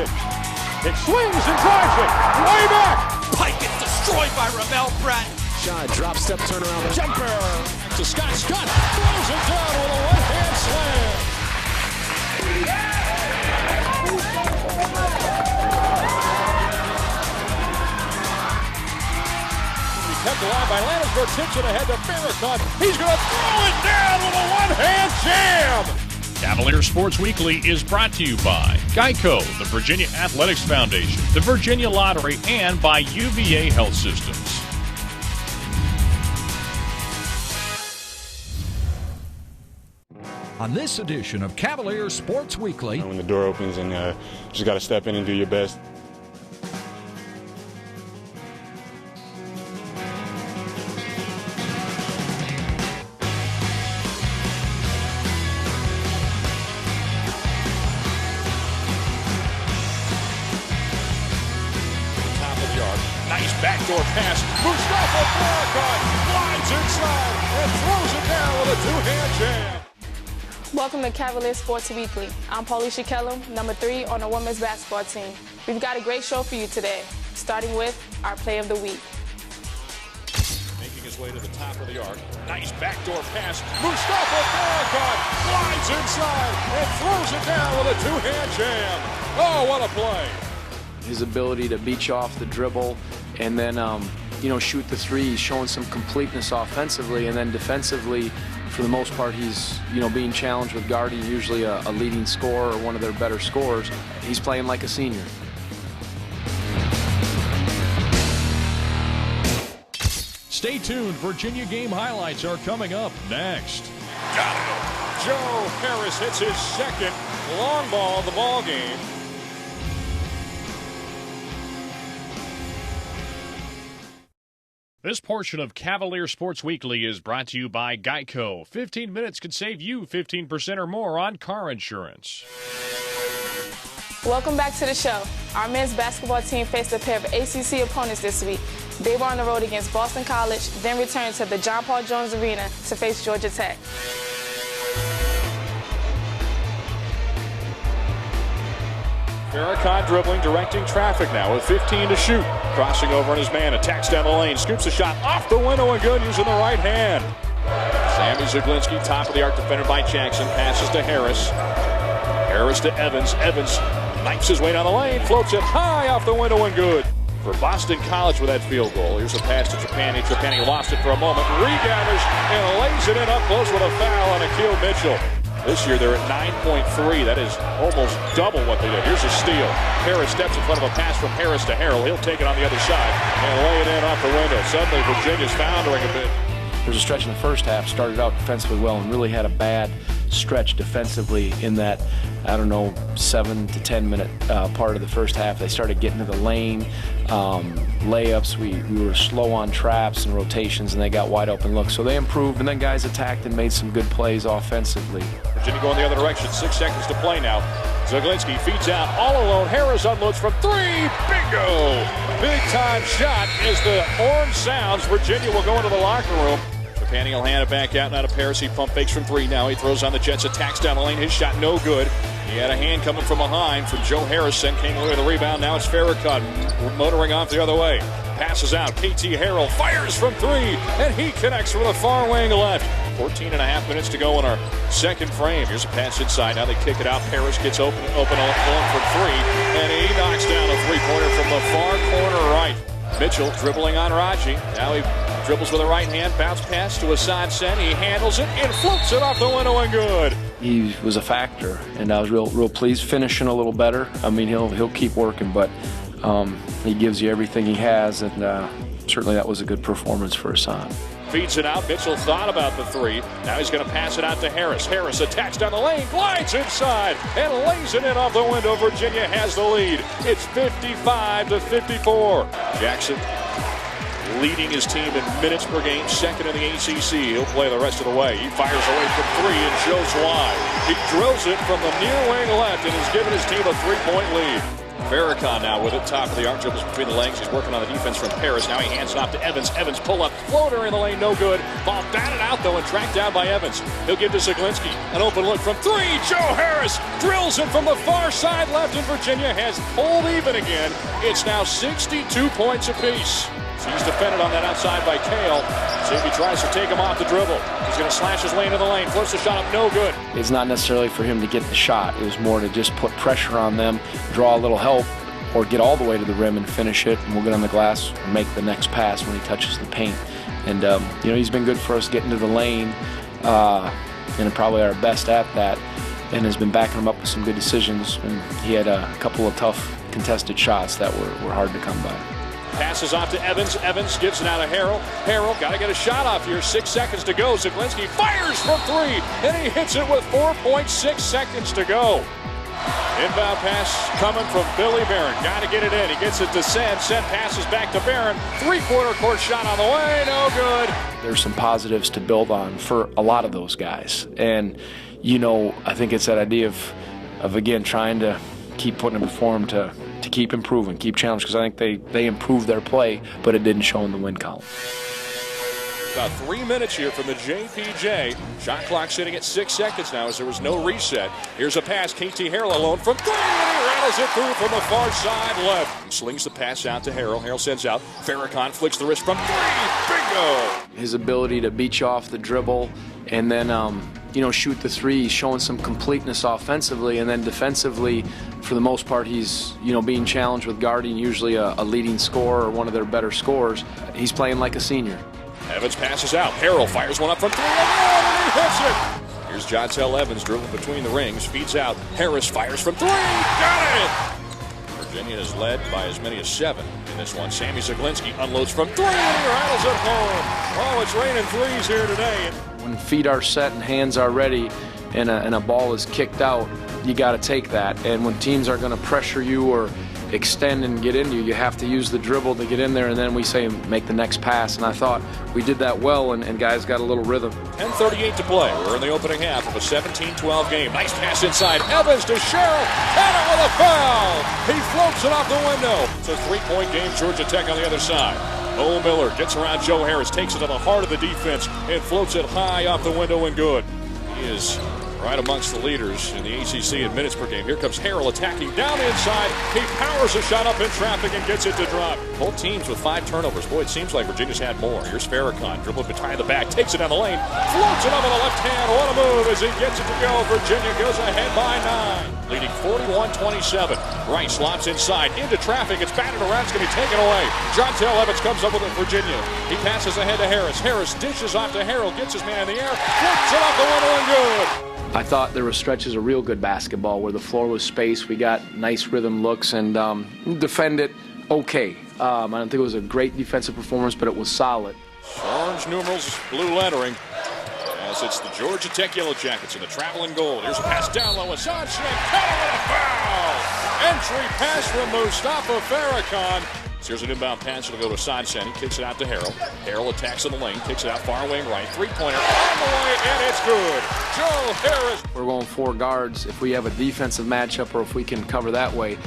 pitch. It swings and drives it. Way back. Pike gets destroyed by Ramel Pratt. Shy drop step turnaround jumper To Scott. Scott throws it down with a right-hand slam. Kept alive by Landisberg, tips it ahead to Farrakhan. He's going to throw it down with a one-hand jam. Cavalier Sports Weekly is brought to you by Geico, the Virginia Athletics Foundation, the Virginia Lottery, and by UVA Health Systems. On this edition of Cavalier Sports Weekly, when the door opens and just got to step in and do your best. Nice backdoor pass. Mustafa Farrakhan glides inside and throws it down with a two-hand jam. Welcome to Cavalier Sports Weekly. I'm Paulisha Kellum, number 3 on the women's basketball team. We've got a great show for you today, starting with our play of the week. Making his way to the top of the arc. Nice backdoor pass. Mustafa Farrakhan glides inside and throws it down with a two-hand jam. Oh, what a play. His ability to beat you off the dribble and then, shoot the three. He's showing some completeness offensively, and then defensively, for the most part, he's, being challenged with guarding usually a leading scorer or one of their better scorers. He's playing like a senior. Stay tuned. Virginia game highlights are coming up next. Got it. Joe Harris hits his second long ball of the ball game. This portion of Cavalier Sports Weekly is brought to you by Geico. 15 minutes could save you 15% or more on car insurance. Welcome back to the show. Our men's basketball team faced a pair of ACC opponents this week. They were on the road against Boston College, then returned to the John Paul Jones Arena to face Georgia Tech. Farrakhan dribbling, directing traffic now with 15 to shoot. Crossing over on his man, attacks down the lane, scoops a shot off the window and good using the right hand. Sammy Zaglinski, top of the arc, defended by Jackson, passes to Harris. Harris to Evans. Evans knifes his way down the lane, floats it high off the window and good. For Boston College with that field goal. Here's a pass to Trapani. Trapani lost it for a moment, regathers and lays it in up close with a foul on Akil Mitchell. This year they're at 9.3. That is almost double what they did. Here's a steal. Harris steps in front of a pass from Harris to Harrell. He'll take it on the other side and lay it in off the window. Suddenly Virginia's foundering a bit. There's a stretch in the first half, started out defensively well and really had a bad stretch defensively in that, 7 to 10 minute part of the first half. They started getting to the lane, layups. We were slow on traps and rotations, and they got wide open looks. So they improved, and then guys attacked and made some good plays offensively. Virginia going the other direction. 6 seconds to play now. Zaglinski feeds out all alone. Harris unloads from 3. Bingo! Big time shot as the horn sounds. Virginia will go into the locker room. Trapani will hand it back out. Now to Paris. He pump fakes from 3 now. He throws on the Jets. Attacks down the lane. His shot no good. He had a hand coming from behind from Joe Harrison. Came away with the rebound. Now it's Farrakhan motoring off the other way. Passes out. KT Harrell fires from 3. And he connects from the far wing left. 14 and a half minutes to go in our second frame. Here's a pass inside. Now they kick it out. Paris gets open alone from 3. And he knocks down a three-pointer from the far corner right. Mitchell dribbling on Raji. Now he dribbles with the right hand. Bounce pass to Hassan Sen. He handles it and floats it off the window and good. He was a factor, and I was real pleased. Finishing a little better. I mean, he'll keep working, but he gives you everything he has, and certainly that was a good performance for Hassan. Feeds it out. Mitchell thought about the 3. Now he's going to pass it out to Harris. Harris attacks down the lane, glides inside, and lays it in off the window. Virginia has the lead. It's 55-54. Jackson leading his team in minutes per game, second in the ACC. He'll play the rest of the way. He fires away from 3 and shows why. He drills it from the near wing left and has given his team a 3-point lead. Farrakhan now with it, top of the arc, dribbles between the legs. He's working on the defense from Paris. Now he hands it off to Evans. Evans pull up, floater in the lane, no good. Ball batted out though and tracked down by Evans. He'll give to Zaglinski. An open look from three. Joe Harris drills it from the far side left, and Virginia has pulled even again. It's now 62 points apiece. He's defended on that outside by Kale. See if he tries to take him off the dribble. He's going to slash his lane in the lane. Flips the shot up, no good. It's not necessarily for him to get the shot. It was more to just put pressure on them, draw a little help, or get all the way to the rim and finish it. And we'll get on the glass and make the next pass when he touches the paint. And, he's been good for us getting to the lane and probably our best at that, and has been backing him up with some good decisions. And he had a couple of tough contested shots that were hard to come by. Passes off to Evans. Evans gives it out to Harrell. Harrell got to get a shot off here. 6 seconds to go. Zaglinski fires from three, and he hits it with 4.6 seconds to go. Inbound pass coming from Billy Barron. Got to get it in. He gets it to Sen. Sen passes back to Barron. Three-quarter court shot on the way. No good. There's some positives to build on for a lot of those guys. And, I think it's that idea of again, trying to keep putting it before them to keep improving, keep challenging, because I think they improved their play, but it didn't show in the win column. About 3 minutes here from the JPJ. Shot clock sitting at 6 seconds now as there was no reset. Here's a pass. KT Harrell alone from three, and he rattles it through from the far side left. He slings the pass out to Harrell. Harrell sends out. Farrakhan flicks the wrist from three. Bingo! His ability to beat you off the dribble and then, shoot the three, he's showing some completeness offensively, and then defensively, for the most part, he's, being challenged with guarding usually a leading scorer or one of their better scorers. He's playing like a senior. Evans passes out. Harrell fires one up from three, and he hits it. Here's Jontel Evans dribbling between the rings, feeds out. Harris fires from three. Got it! Virginia is led by as many as 7 in this one. Sammy Zaglinski unloads from three, and he rattles it home. Oh, it's raining threes here today. When feet are set and hands are ready and a ball is kicked out, you got to take that. And when teams are going to pressure you or extend and get into you, you have to use the dribble to get in there, and then we say make the next pass. And I thought we did that well, and guys got a little rhythm. 10:38 to play. We're in the opening half of a 17-12 game. Nice pass inside. Evans to Sherrill. And it with a foul. He floats it off the window. It's a 3-point game. Georgia Tech on the other side. Bo Miller gets around Joe Harris, takes it to the heart of the defense, and floats it high off the window and good. He is right amongst the leaders in the ACC in minutes per game. Here comes Harrell attacking down the inside. He powers a shot up in traffic and gets it to drop. Both teams with 5 turnovers. Boy, it seems like Virginia's had more. Here's Farrakhan, dribbling behind the back, takes it down the lane, floats it up with the left hand. What a move as he gets it to go. Virginia goes ahead by 9, leading 41-27. Rice lobs inside into traffic. It's batted around. It's going to be taken away. Jontel Evans comes up with it. Virginia. He passes ahead to Harris. Harris dishes off to Harrell. Gets his man in the air. Flips it off the window and good. I thought there were stretches of real good basketball where the floor was spaced. We got nice rhythm looks and defended okay. I don't think it was a great defensive performance, but it was solid. Orange numerals, blue lettering. As it's the Georgia Tech Yellow Jackets in the traveling gold. Here's a pass down low. Hassan Sheikh caught with a foul. Entry pass from Mustafa Farrakhan. Here's an inbound pass. It'll go to Sadsen. He kicks it out to Harrell. Harrell attacks in the lane. Kicks it out far wing right. Three-pointer on the way, and it's good. Joe Harris. We're going 4 guards. If we have a defensive matchup or if we can cover that way,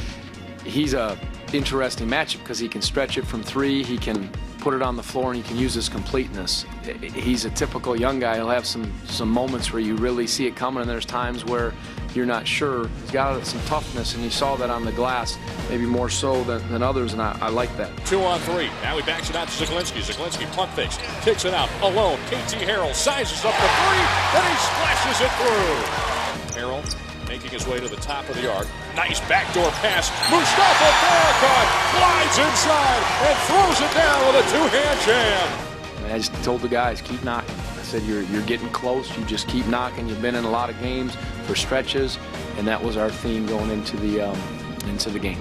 he's a interesting matchup because he can stretch it from 3. He can put it on the floor, and he can use his completeness. He's a typical young guy. He'll have some moments where you really see it coming, and there's times where you're not sure. He's got some toughness, and you saw that on the glass, maybe more so than others, and I like that. 2 on 3. Now he backs it out to Zaglinski. Zaglinski pump fakes, kicks it out alone. KT Harrell sizes up the 3, then he splashes it through. Harrell making his way to the top of the arc. Nice backdoor pass. Mustafa Farrakhan glides inside and throws it down with a 2-hand jam. I just told the guys, keep knocking. I said, you're getting close. You just keep knocking. You've been in a lot of games for stretches, and that was our theme going into the game.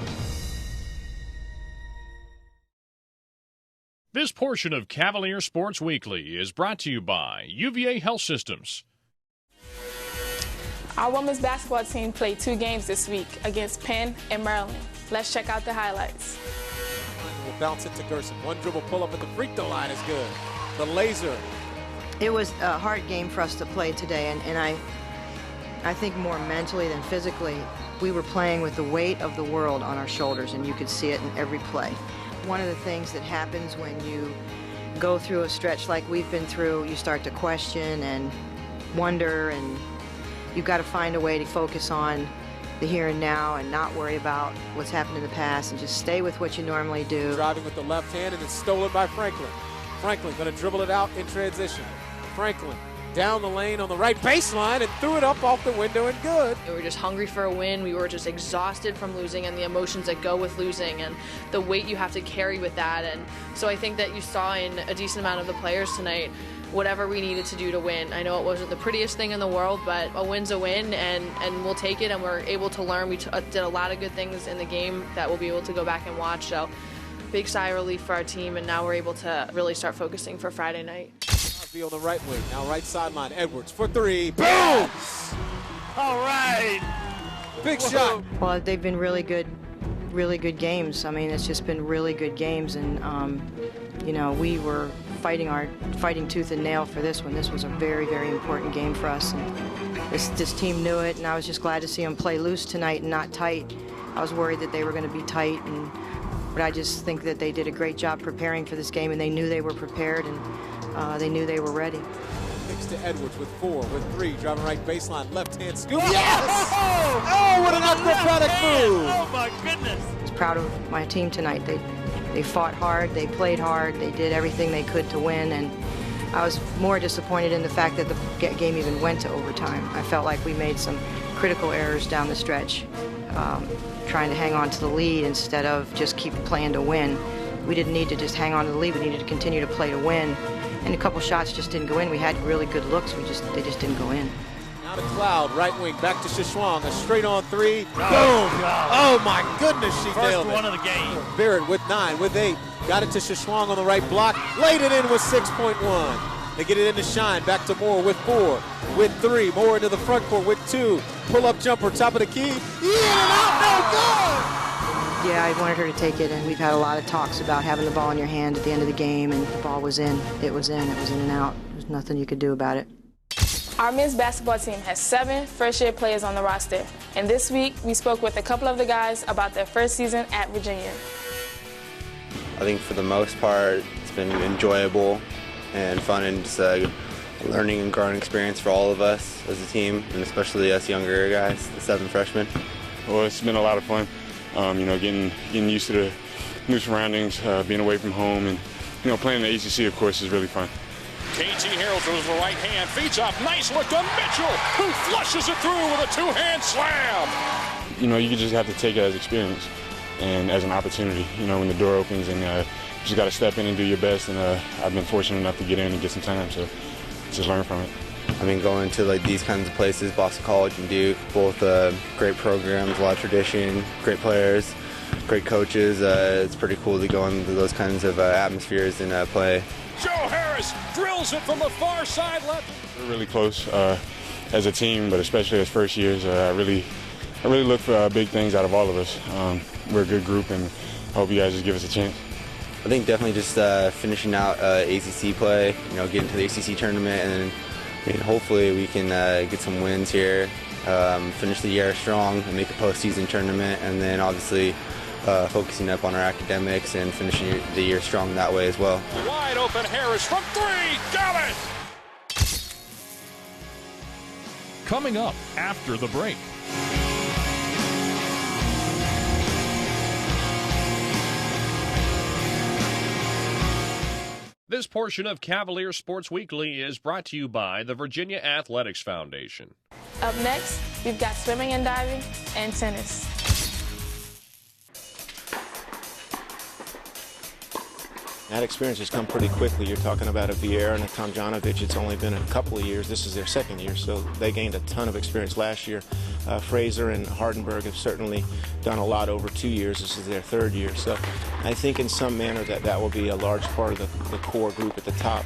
This portion of Cavalier Sports Weekly is brought to you by UVA Health Systems. Our women's basketball team played 2 games this week against Penn and Maryland. Let's check out the highlights. We'll bounce it to Gerson. 1 dribble pull up at the free throw line is good. The laser. It was a hard game for us to play today, and I think more mentally than physically, we were playing with the weight of the world on our shoulders, and you could see it in every play. One of the things that happens when you go through a stretch like we've been through, you start to question and wonder, and you've got to find a way to focus on the here and now and not worry about what's happened in the past and just stay with what you normally do. Driving with the left hand, and it's stolen by Franklin. Franklin going to dribble it out in transition. Franklin down the lane on the right baseline and threw it up off the window and good. We were just hungry for a win. We were just exhausted from losing and the emotions that go with losing and the weight you have to carry with that. And so I think that you saw in a decent amount of the players tonight whatever we needed to do to win. I know it wasn't the prettiest thing in the world, but a win's a win, and we'll take it, and we're able to learn. We did a lot of good things in the game that we'll be able to go back and watch. So big sigh of relief for our team, and now we're able to really start focusing for Friday night. On the right wing, now right sideline, Edwards for three, boom! All right. Big shot. Well, they've been really good games. I mean, it's just been really good games, and you know, we were fighting tooth and nail for this one. This was a very, very important game for us, and this team knew it, and I was just glad to see them play loose tonight and not tight. I was worried that they were going to be tight, but I just think that they did a great job preparing for this game, and they knew they were prepared, and they knew they were ready. Kicks to Edwards with 4, with 3, driving right baseline, left hand scoop. Yes! Oh, what an acrobatic move! Oh my goodness! I was proud of my team tonight. They fought hard, they played hard, they did everything they could to win, and I was more disappointed in the fact that the game even went to overtime. I felt like we made some critical errors down the stretch, trying to hang on to the lead instead of just keep playing to win. We didn't need to just hang on to the lead, we needed to continue to play to win. And a couple shots just didn't go in. We had really good looks, they just didn't go in. Now to Cloud, right wing, back to Shishwang, a straight on 3, boom! God. Oh my goodness, she First nailed it. one of the game. Barrett with 9, with 8, got it to Shishwang on the right block, laid it in with 6.1. They get it into Shine, back to Moore with 4, with 3, Moore into the front court with 2, pull-up jumper, top of the key, in and out, no good! Yeah, I wanted her to take it, and we've had a lot of talks about having the ball in your hand at the end of the game, and the ball was in. It was in and out. There's nothing you could do about it. Our men's basketball team has 7 first-year players on the roster, and this week we spoke with a couple of the guys about their first season at Virginia. I think for the most part, it's been enjoyable and fun, and just a learning and growing experience for all of us as a team, and especially us younger guys, the 7 freshmen. Well, it's been a lot of fun. You know, getting used to the new surroundings, being away from home, and playing in the ACC, of course, is really fun. KT Harrell throws the right hand, feeds off, nice look to Mitchell, who flushes it through with a 2-hand slam. You just have to take it as experience and as an opportunity. When the door opens, and you just got to step in and do your best. And I've been fortunate enough to get in and get some time, so just learn from it. I mean, going to these kinds of places, Boston College and Duke, both great programs, a lot of tradition, great players, great coaches. It's pretty cool to go into those kinds of atmospheres and play. Joe Harris drills it from the far side left. We're really close as a team, but especially as first years. I really look for big things out of all of us. We're a good group, and I hope you guys just give us a chance. I think definitely just finishing out ACC play, getting to the ACC tournament, and hopefully we can get some wins here, finish the year strong and make a postseason tournament, and then obviously focusing up on our academics and finishing the year strong that way as well. Wide open Harris from 3, got it! Coming up after the break. This portion of Cavalier Sports Weekly is brought to you by the Virginia Athletics Foundation. Up next, we've got swimming and diving and tennis. That experience has come pretty quickly. You're talking about a Vieira and a Tomjanovic. It's only been a couple of years. This is their second year, so they gained a ton of experience last year. Fraser and Hardenberg have certainly done a lot over 2 years. This is their third year. So I think in some manner that will be a large part of the core group at the top.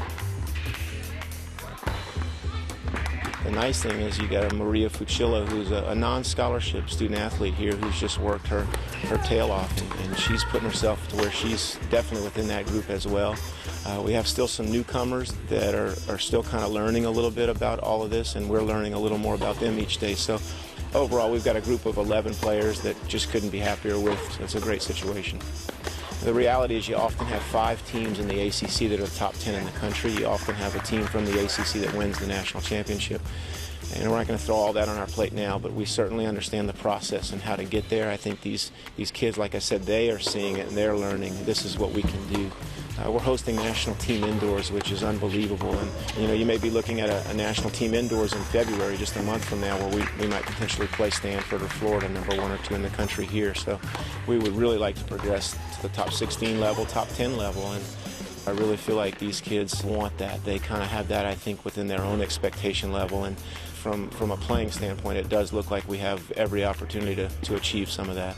The nice thing is you got a Maria Fucilla, who's a non-scholarship student athlete here, who's just worked her tail off, and she's putting herself to where she's definitely within that group as well. We have still some newcomers that are still kind of learning a little bit about all of this, and we're learning a little more about them each day. So overall, we've got a group of 11 players that just couldn't be happier with. So it's a great situation. The reality is you often have 5 teams in the ACC that are top 10 in the country. You often have a team from the ACC that wins the national championship. And we're not going to throw all that on our plate now, but we certainly understand the process and how to get there. I think these kids, like I said, they are seeing it and they're learning. This is what we can do. We're hosting national team indoors, which is unbelievable. And you may be looking at a national team indoors in February, just a month from now, where we might potentially play Stanford or Florida, number 1 or 2 in the country here. So we would really like to progress to the top 16 level, top 10 level. And I really feel like these kids want that. They kind of have that, I think, within their own expectation level. And from a playing standpoint, it does look like we have every opportunity to achieve some of that.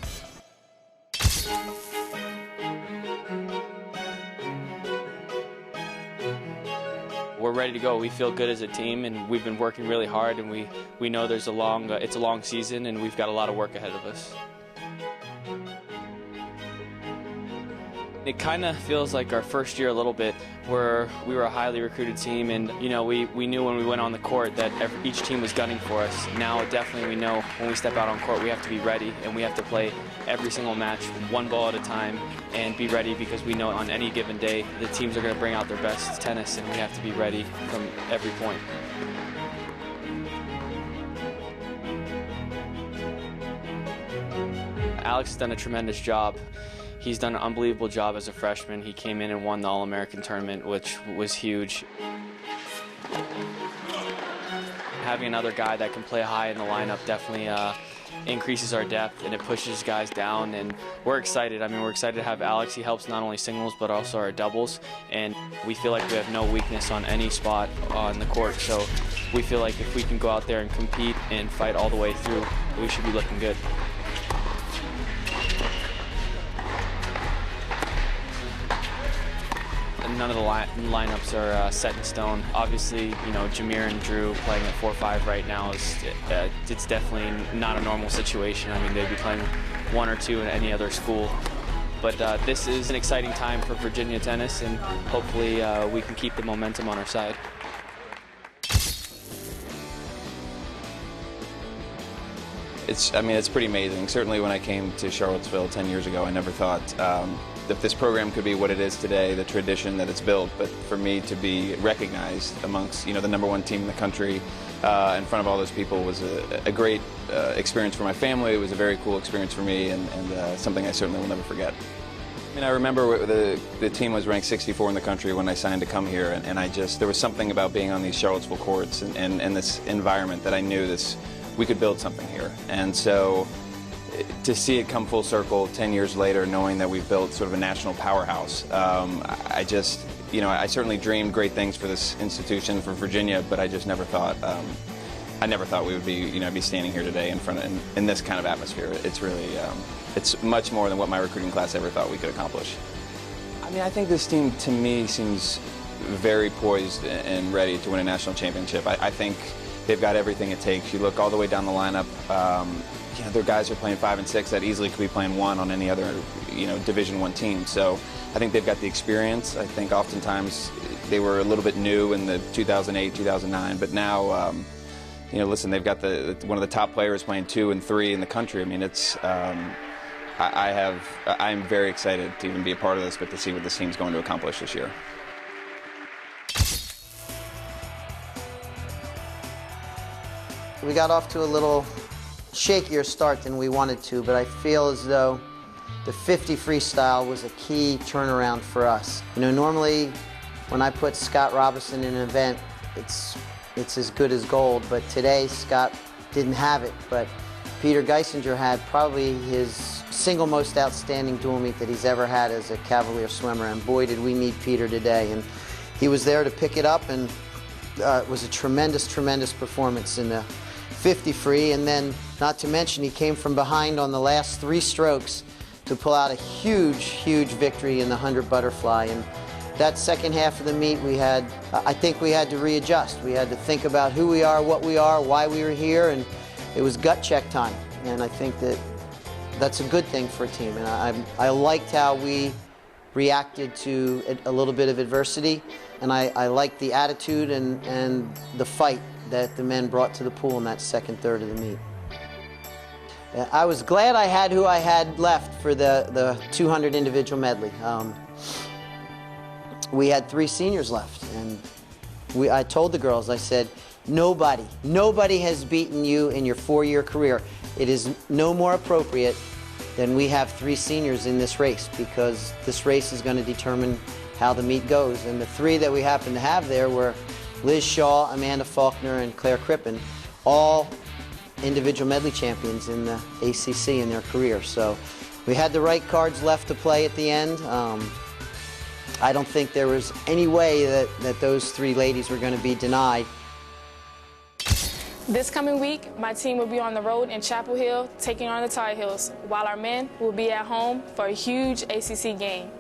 We're ready to go. We feel good as a team, and we've been working really hard, and we know there's it's a long season, and we've got a lot of work ahead of us. It kind of feels like our first year a little bit, where we were a highly recruited team, and we knew when we went on the court that each team was gunning for us. Now definitely we know when we step out on court we have to be ready, and we have to play every single match one ball at a time and be ready, because we know on any given day the teams are going to bring out their best tennis, and we have to be ready from every point. Alex has done a tremendous job. He's done an unbelievable job as a freshman. He came in and won the All-American tournament, which was huge. Having another guy that can play high in the lineup definitely increases our depth, and it pushes guys down, and we're excited. I mean, we're excited to have Alex. He helps not only singles but also our doubles, and we feel like we have no weakness on any spot on the court, so we feel like if we can go out there and compete and fight all the way through, we should be looking good. None of the lineups are set in stone. Obviously, Jameer and Drew playing at 4-5 right now it's definitely not a normal situation. I mean, they'd be playing 1 or 2 in any other school. But this is an exciting time for Virginia tennis, and hopefully we can keep the momentum on our side. It's pretty amazing. Certainly when I came to Charlottesville 10 years ago, I never thought that this program could be what it is today, the tradition that it's built, but for me to be recognized amongst the #1 team in the country in front of all those people was a great experience for my family. It was a very cool experience for me, and something I certainly will never forget. I mean, I remember the team was ranked 64 in the country when I signed to come here, and there was something about being on these Charlottesville courts and this environment that I knew we could build something here. And so to see it come full circle 10 years later, knowing that we've built sort of a national powerhouse, I certainly dreamed great things for this institution, for Virginia, but I just never thought, we would be standing here today in this kind of atmosphere. It's really, it's much more than what my recruiting class ever thought we could accomplish. I mean, I think this team, to me, seems very poised and ready to win a national championship. I think they've got everything it takes. You look all the way down the lineup. Their guys are playing 5 and 6 that easily could be playing 1 on any other, Division I team. So I think they've got the experience. I think oftentimes they were a little bit new in the 2008, 2009, but now, listen, they've got one of the top players playing 2 and 3 in the country. I mean, I'm very excited to even be a part of this, but to see what this team's going to accomplish this year. We got off to a little shakier start than we wanted to, but I feel as though the 50 freestyle was a key turnaround for us. Normally when I put Scott Robinson in an event, it's as good as gold, but today Scott didn't have it. But Peter Geisinger had probably his single most outstanding dual meet that he's ever had as a Cavalier swimmer, and boy did we need Peter today. And he was there to pick it up, and it was a tremendous, tremendous performance in the 50 free, and then not to mention he came from behind on the last 3 strokes to pull out a huge, huge victory in the 100 butterfly. And that second half of the meet, I think we had to readjust. We had to think about who we are, what we are, why we were here, and it was gut check time. And I think that's a good thing for a team. And I liked how we reacted to a little bit of adversity, and I liked the attitude and the fight that the men brought to the pool in that second third of the meet. I was glad I had who I had left for the 200 individual medley. We had 3 seniors left, and I told the girls, I said, nobody has beaten you in your 4-year career. It is no more appropriate than we have 3 seniors in this race, because this race is going to determine how the meet goes. And the 3 that we happened to have there were Liz Shaw, Amanda Faulkner, and Claire Crippen, all individual medley champions in the ACC in their career. So we had the right cards left to play at the end. I don't think there was any way that those 3 ladies were going to be denied. This coming week, my team will be on the road in Chapel Hill taking on the Tar Heels, while our men will be at home for a huge ACC game.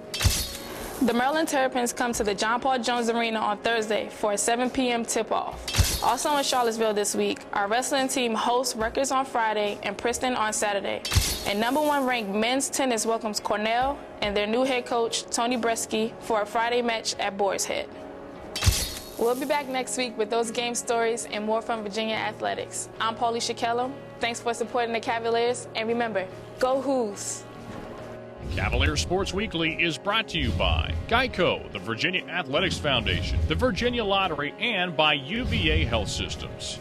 The Maryland Terrapins come to the John Paul Jones Arena on Thursday for a 7 p.m. tip-off. Also in Charlottesville this week, our wrestling team hosts Rutgers on Friday and Princeton on Saturday. And #1 ranked men's tennis welcomes Cornell and their new head coach, Tony Bresky, for a Friday match at Boar's Head. We'll be back next week with those game stories and more from Virginia Athletics. I'm Paulisha Kellum. Thanks for supporting the Cavaliers, and remember, go Hoos! Cavalier Sports Weekly is brought to you by Geico, the Virginia Athletics Foundation, the Virginia Lottery, and by UVA Health Systems.